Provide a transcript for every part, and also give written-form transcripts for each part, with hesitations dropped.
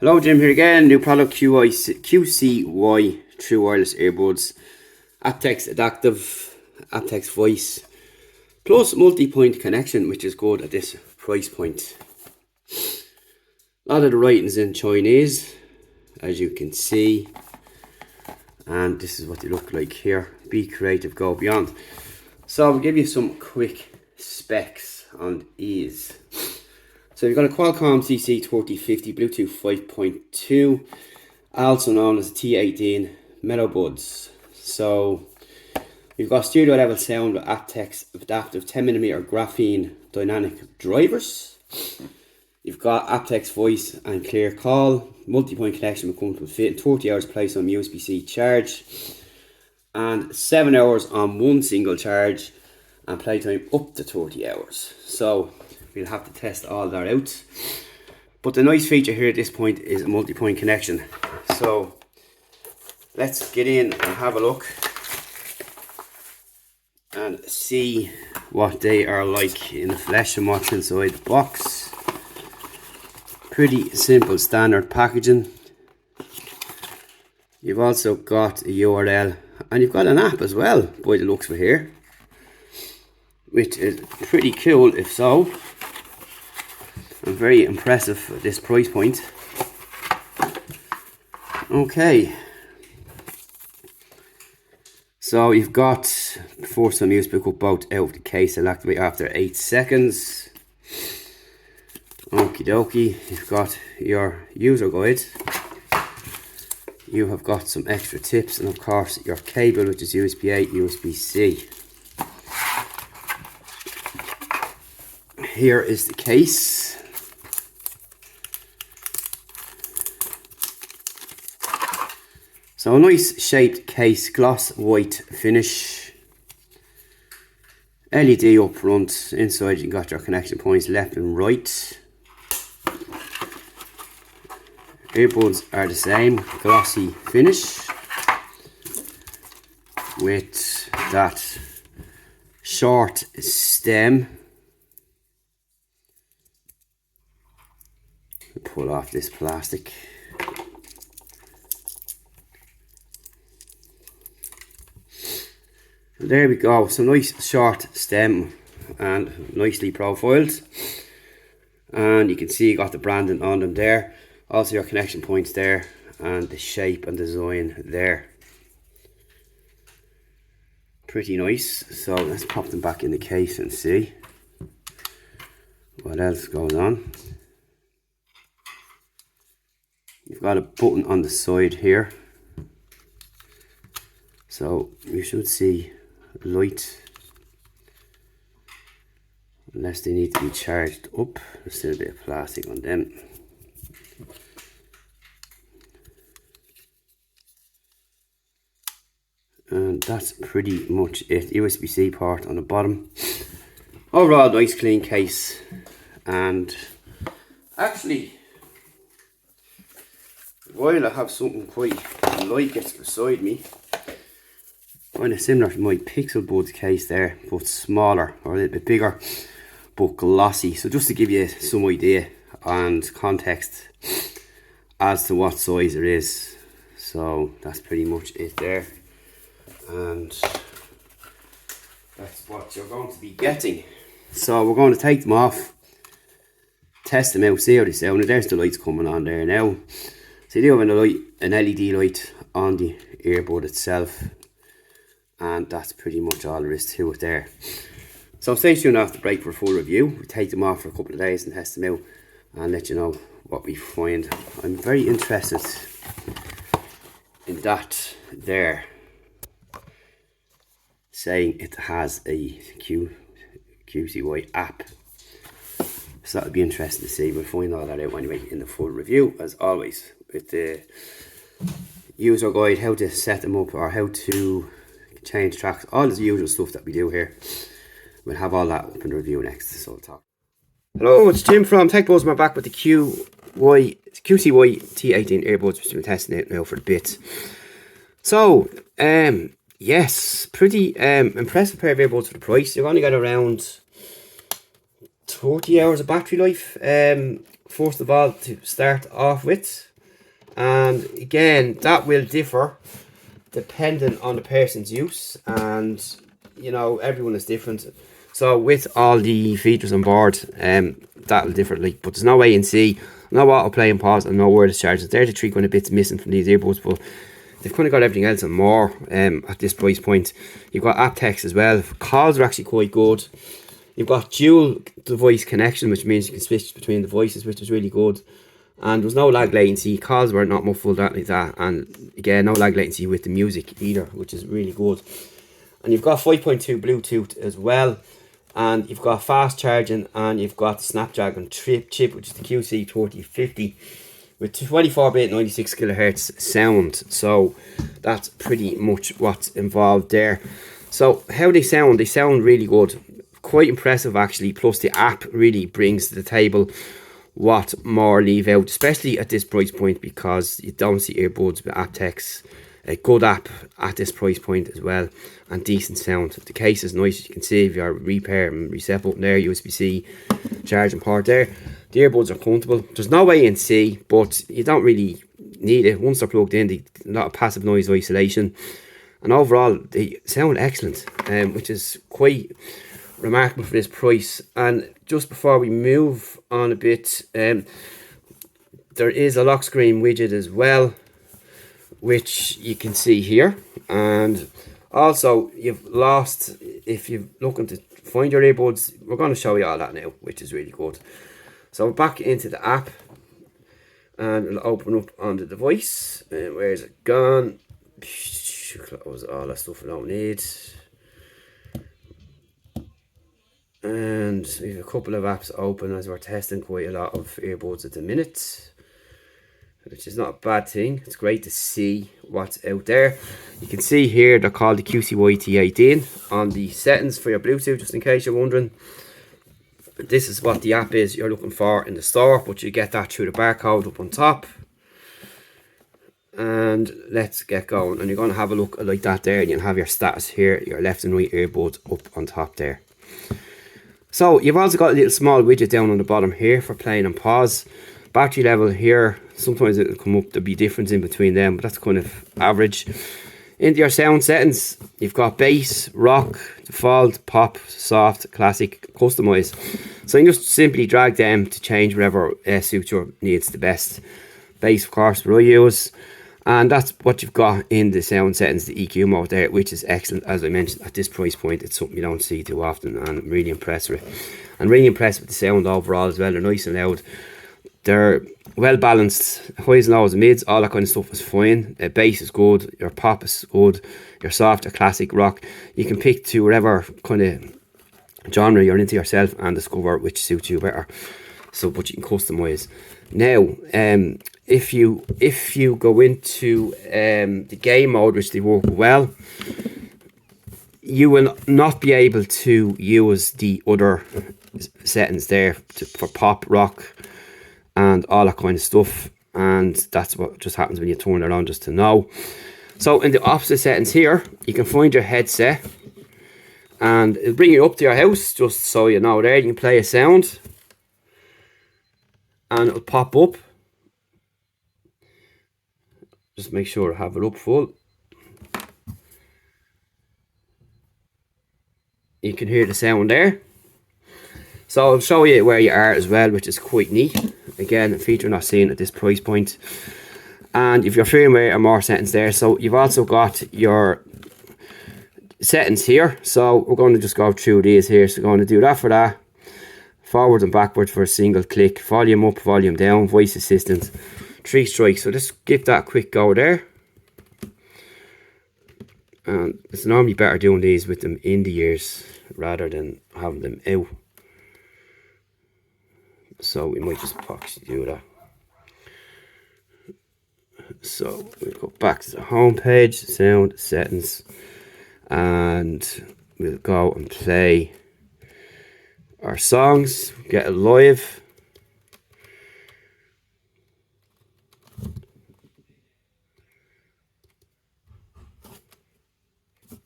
Hello, Jim here again. New product QCY True Wireless Earbuds. aptX Adaptive, aptX Voice, plus multi-point connection, which is good at this price point. A lot of the writing's in Chinese, as you can see. And this is what they look like here. Be creative, go beyond. So I'll give you some quick specs on these. So you've got a Qualcomm CC3050 Bluetooth 5.2, also known as T18 Metal Buds. So you've got studio level sound with aptX adaptive 10mm graphene dynamic drivers. You've got aptX voice and clear call, multi-point connection with comfortable fit, 30 hours place on USB-C charge, and 7 hours on one single charge, and playtime up to 30 hours. So we'll have to test all that out. But the nice feature here at this point is a multi-point connection. So let's get in and have a look and see what they are like in the flesh and what's inside the box. Pretty simple standard packaging. You've also got a URL and you've got an app as well, by the looks of it here, which is pretty cool if so. And very impressive at this price point. Okay. So you've got, before some USB up out of the case, it'll activate after 8 seconds. Okie dokie, you've got your user guide. You have got some extra tips and of course your cable, which is USB-A, USB-C. Here is the case. So a nice shaped case, gloss white finish. LED up front, inside you got your connection points left and right. Earbuds are the same, glossy finish with that short stem. Pull off this plastic. And there we go, some nice short stem and nicely profiled. And you can see you got the branding on them there. Also your connection points there and the shape and design there. Pretty nice. So let's pop them back in the case and see what else goes on. You've got a button on the side here. So you should see light, unless they need to be charged up. There's still a bit of plastic on them. And that's pretty much it. USB-C port on the bottom. Overall nice clean case. And actually, while I have something quite like it beside me, kind of similar to my Pixel Buds case there, but smaller or a little bit bigger, but glossy. So just to give you some idea and context as to what size it is. So that's pretty much it there. And that's what you're going to be getting. So we're going to take them off, test them out, see how they sound. And there's the lights coming on there now. So you do have an LED light on the earbud itself. And that's pretty much all there is to it there. So stay tuned after the break for a full review. We'll take them off for a couple of days and test them out and let you know what we find. I'm very interested in that there, saying it has a QCY app. So that'll be interesting to see. We'll find all that out anyway in the full review, as always, with the user guide, how to set them up or how to change tracks, all the usual stuff that we do here. We'll have all that up in the review next, so I'll talk. Hello, it's Jim from TechBuzz. We're back with the QCY T18 earbuds, which we're testing out now for a bit. So, yes, pretty impressive pair of earbuds for the price. You're going to get around 30 hours of battery life. First of all, to start off with, And again, that will differ depending on the person's use, and you know, everyone is different. So with all the features on board, that'll differ, like, but there's no ANC, no autoplay and pause, and no wireless charging. They're the three kind of bits missing from these earbuds, but they've kind of got everything else and more at this price point. You've got aptX as well. Calls are actually quite good. You've got dual device connection, which means you can switch between devices, which is really good. And there's no lag latency. Calls were not muffled out like that, and again, no lag latency with the music either, which is really good. And you've got 5.2 Bluetooth as well, and you've got fast charging, and you've got the Snapdragon chip, which is the QC3050 with 24-bit 96 kilohertz sound. So that's pretty much what's involved there. So how they sound really good, quite impressive actually. Plus the app really brings to the table what more leave out, especially at this price point, because you don't see earbuds with aptX. A good app at this price point as well, and decent sound. The case is nice, as you can see. If you're repair and reset button there, USB-C charging port there. The earbuds are comfortable. There's no ANC, but you don't really need it. Once they're plugged in, they a lot of passive noise isolation, and overall they sound excellent, which is quite remarkable for this price. And just before we move on a bit, there is a lock screen widget as well, which you can see here. And also, you've lost, if you're looking to find your earbuds, we're going to show you all that now, which is really good. So back into the app, and it'll open up on the device. And where's it gone? Close all that stuff I don't need. And we have a couple of apps open as we're testing quite a lot of earbuds at the minute, which is not a bad thing. It's great to see what's out there. You can see here they're called the QCY T18 on the settings for your Bluetooth, just in case you're wondering. This is what the app is you're looking for in the store, but you get that through the barcode up on top. And let's get going. And you're going to have a look like that there, and you'll have your status here, your left and right earbuds up on top there. So you've also got a little small widget down on the bottom here for playing and pause. Battery level here, sometimes it'll come up, there'll be difference in between them, but that's kind of average. Into your sound settings, you've got bass, rock, default, pop, soft, classic, customize. So you can just simply drag them to change whatever suits your needs the best. Bass, of course, what I use. And that's what you've got in the sound settings, the EQ mode there, which is excellent. As I mentioned, at this price point, it's something you don't see too often, and I'm really impressed with it. And really impressed with the sound overall as well. They're nice and loud. They're well balanced, highs and lows and mids, all that kind of stuff is fine. Bass is good, your pop is good, your soft, your classic, rock. You can pick to whatever kind of genre you're into yourself and discover which suits you better. So, but you can customize. Now, if you go into the game mode, which they work well, you will not be able to use the other settings there for pop, rock, and all that kind of stuff. And that's what just happens when you turn it on, just to know. So in the opposite settings here, you can find your headset, and it'll bring you up to your house, just so you know there. You can play a sound, and it'll pop up. Just make sure I have it up full. You can hear the sound there. So I'll show you where you are as well, which is quite neat. Again, a feature not seen at this price point. And if your firmware and more settings there. So you've also got your settings here. So we're going to just go through these here. So we're going to do that for that. Forward and backward for a single click. Volume up, volume down, voice assistant. 3 strikes. So just give that a quick go there. And it's normally better doing these with them in the ears rather than having them out. So we might just actually do that. So we'll go back to the home page, sound settings, and we'll go and play our songs, get it live.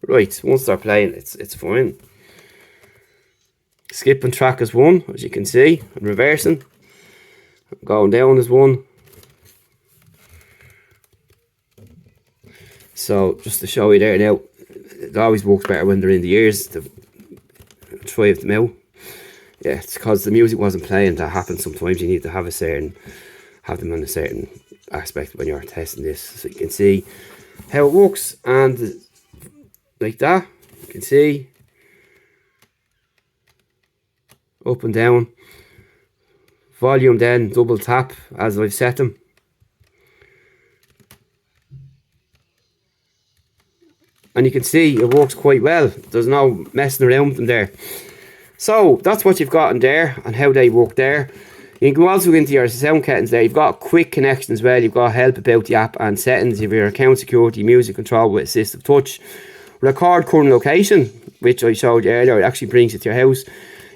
Right, once they're playing, it's fine. Skipping track is 1, as you can see, and reversing. Going down is 1. So just to show you there now, it always works better when they're in the ears. Try them out. Yeah, it's because the music wasn't playing. That happens sometimes. You need to have them on a certain aspect when you're testing this, so you can see how it works. And like that, you can see up and down. Volume then double tap as I've set them. And you can see it works quite well. There's no messing around with them there. So that's what you've got in there and how they work there. You can go also into your sound settings there. You've got quick connection as well. You've got help about the app and settings. You've your account security, music control with assistive touch. Record current location, which I showed you earlier. It actually brings it to your house.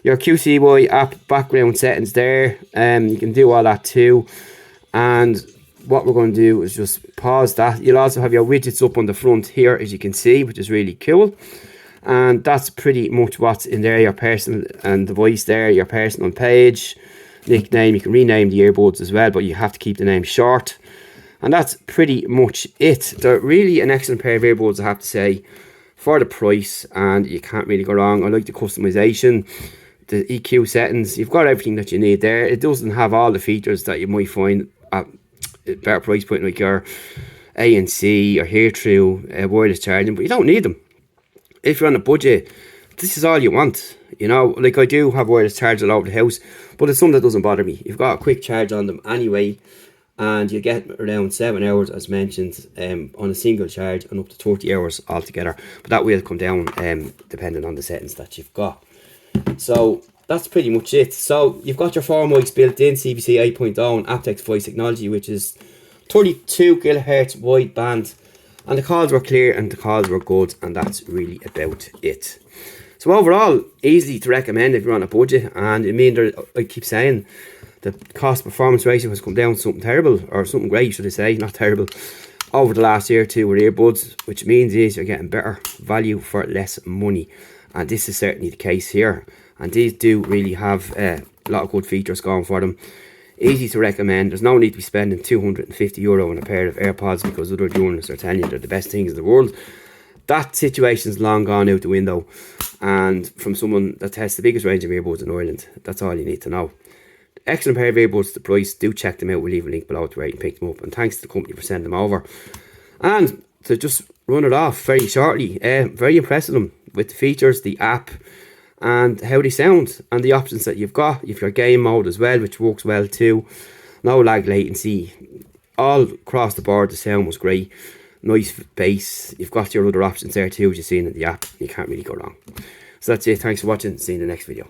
Your QCY app background settings there. You can do all that too. And what we're going to do is just pause that. You'll also have your widgets up on the front here, as you can see, which is really cool. And that's pretty much what's in there. Your personal and device there, your personal page, nickname. You can rename the earbuds as well, but you have to keep the name short. And that's pretty much it. They're really an excellent pair of earbuds, I have to say, for the price, and you can't really go wrong. I like the customization, the EQ settings. You've got everything that you need there. It doesn't have all the features that you might find at a better price point, like your ANC or hear-through wireless charging, but you don't need them. If you're on a budget, this is all you want. You know, like I do have wireless chargers all over the house, but it's something that doesn't bother me. You've got a quick charge on them anyway, and you get around 7 hours, as mentioned, on a single charge, and up to 30 hours altogether. But that will come down depending on the settings that you've got. So that's pretty much it. So you've got your 4 mics built in, CBC 8.0 and aptX voice technology, which is 32 kilohertz wide band. And the calls were clear and the calls were good, and that's really about it. So overall, easy to recommend if you're on a budget. And I mean, I keep saying the cost performance ratio has come down something terrible, or something great should I say, not terrible, over the last year or two with earbuds, which means is you're getting better value for less money. And this is certainly the case here. And these do really have a lot of good features going for them. Easy to recommend. There's no need to be spending €250 on a pair of AirPods because other journalists are telling you they're the best things in the world. That situation's long gone out the window. And from someone that has the biggest range of earbuds in Ireland, that's all you need to know. Excellent pair of earbuds, the price. Do check them out. We'll leave a link below to where you can pick them up. And thanks to the company for sending them over. And to just run it off very shortly, very impressed with them, with the features, the app, and how they sound, and the options that you've got. You've your game mode as well, which works well too. No lag latency. All across the board, the sound was great. Nice bass. You've got your other options there too, as you've seen in the app. You can't really go wrong. So that's it. Thanks for watching. See you in the next video.